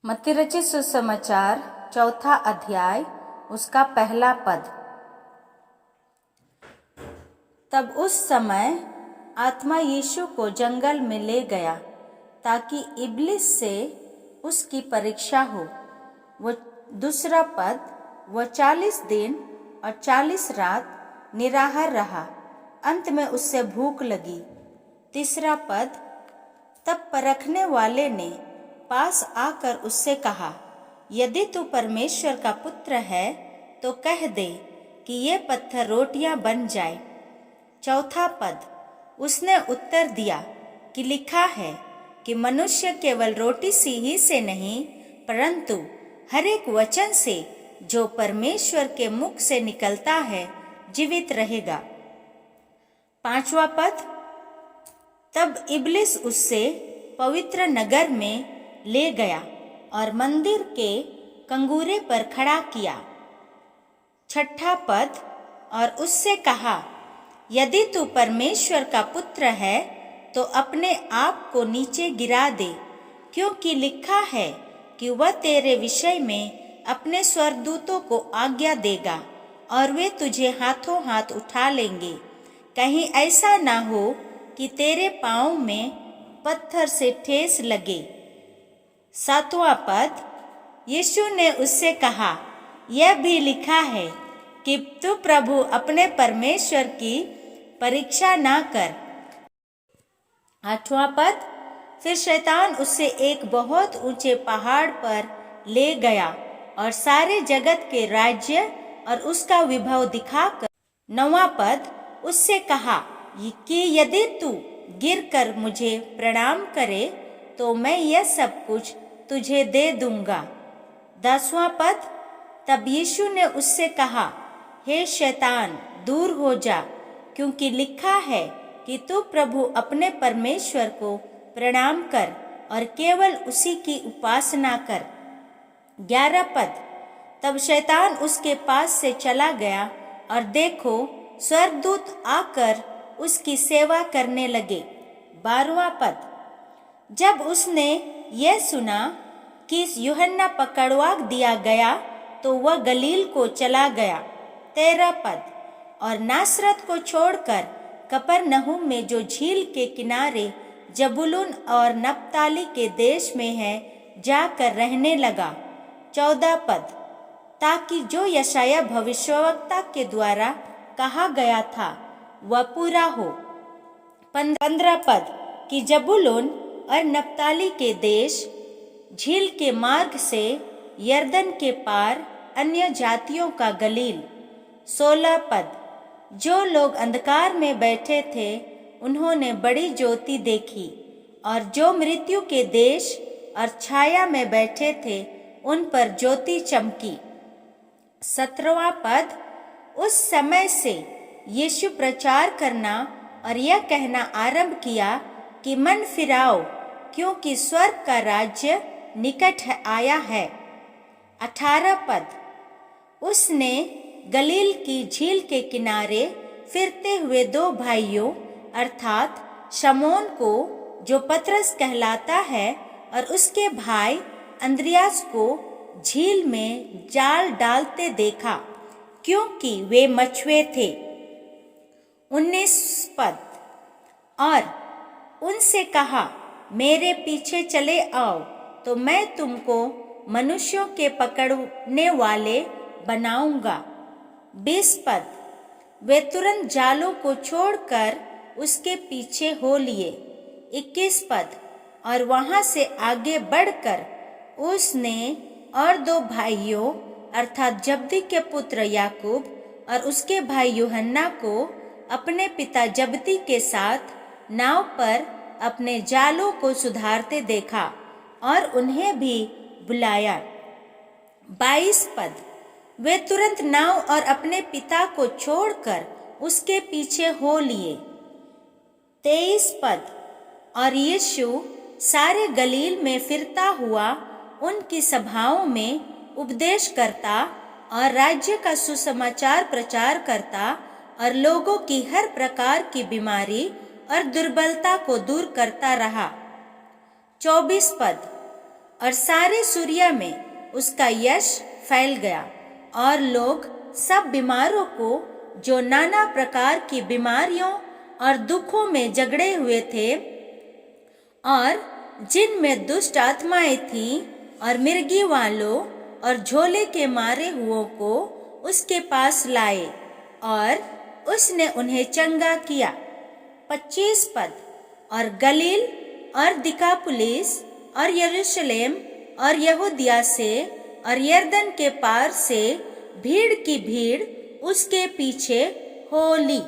मत्ती रचित सुसमाचार चौथा अध्याय उसका पहला पद। तब उस समय आत्मा यीशु को जंगल में ले गया ताकि इब्लिस से उसकी परीक्षा हो। वो दूसरा पद, वह 40 दिन और 40 रात निराहार रहा, अंत में उससे भूख लगी। तीसरा पद, तब परखने वाले ने पास आकर उससे कहा, यदि तू परमेश्वर का पुत्र है तो कह दे कि ये पत्थर रोटियां बन जाए। चौथा पद, उसने उत्तर दिया कि लिखा है कि मनुष्य केवल रोटी सी ही से नहीं परंतु हर एक वचन से जो परमेश्वर के मुख से निकलता है जीवित रहेगा। पांचवा पद, तब इब्लिस उससे पवित्र नगर में ले गया और मंदिर के कंगूरे पर खड़ा किया। छठा पद, और उससे कहा, यदि तू परमेश्वर का पुत्र है तो अपने आप को नीचे गिरा दे, क्योंकि लिखा है कि वह तेरे विषय में अपने स्वर्गदूतों को आज्ञा देगा और वे तुझे हाथों हाथ उठा लेंगे, कहीं ऐसा ना हो कि तेरे पाँव में पत्थर से ठेस लगे। सातवां पद, यीशु ने उससे कहा, यह भी लिखा है कि तू प्रभु अपने परमेश्वर की परीक्षा ना कर। आठवां पद, फिर शैतान उससे एक बहुत ऊंचे पहाड़ पर ले गया और सारे जगत के राज्य और उसका विभव दिखाकर। नौवां पद, उससे कहा कि यदि तू गिरकर मुझे प्रणाम करे तो मैं यह सब कुछ तुझे दे दूंगा। 10वां पद, तब यीशु ने उससे कहा, हे शैतान दूर हो जा, क्योंकि लिखा है कि तू प्रभु अपने परमेश्वर को प्रणाम कर और केवल उसी की उपासना कर। 11 पद, तब शैतान उसके पास से चला गया और देखो स्वर्गदूत आकर उसकी सेवा करने लगे। 12वां पद, जब उसने यह सुना कि यूहन्ना पकड़वा दिया गया तो वह गलील को चला गया। 13 पद, और नासरत को छोड़कर कफरनहूम में जो झील के किनारे जबूलून और नप्ताली के देश में है जाकर रहने लगा। 14 पद, ताकि जो यशायाह भविष्यवक्ता के द्वारा कहा गया था वह पूरा हो। 15 पद, कि जबूलून और नप्ताली के देश झील के मार्ग से यरदन के पार अन्य जातियों का गलील। 16 पद, जो लोग अंधकार में बैठे थे उन्होंने बड़ी ज्योति देखी, और जो मृत्यु के देश और छाया में बैठे थे उन पर ज्योति चमकी। 17वां पद, उस समय से यीशु प्रचार करना और यह कहना आरंभ किया कि मन फिराओ, क्योंकि स्वर्ग का राज्य निकट आया है। 18 पद, उसने गलील की झील के किनारे फिरते हुए 2 भाइयों अर्थात शमौन को जो पतरस कहलाता है और उसके भाई अंद्रियास को झील में जाल डालते देखा, क्योंकि वे मछुए थे। 19 पद, और उनसे कहा, मेरे पीछे चले आओ तो मैं तुमको मनुष्यों के पकड़ने वाले बनाऊंगा। 20 पद, वे तुरंत जालों को छोड़कर उसके पीछे हो लिए। 21 पद, और वहां से आगे बढ़कर उसने और 2 भाइयों अर्थात जब्दी के पुत्र याकूब और उसके भाई यूहन्ना को अपने पिता जब्दी के साथ नाव पर अपने जालों को सुधारते देखा और उन्हें भी बुलाया। 22 पद, वे तुरंत नाव और अपने पिता को छोड़कर उसके पीछे हो लिए। 23 पद, और यीशु सारे गलील में फिरता हुआ उनकी सभाओं में उपदेश करता और राज्य का सुसमाचार प्रचार करता और लोगों की हर प्रकार की बीमारी और दुर्बलता को दूर करता रहा। 24 पद, और सारे सूर्य में उसका यश फैल गया और लोग सब बीमारों को जो नाना प्रकार की बीमारियों और दुखों में जकड़े हुए थे और जिनमें दुष्ट आत्माएं थीं और मिर्गी वालों और झोले के मारे हुओं को उसके पास लाए और उसने उन्हें चंगा किया। 25 पद। और गलील और दिकापुलिस और यरूशलेम और यहूदिया से और यरदन के पार से भीड़ की भीड़ उसके पीछे हो ली।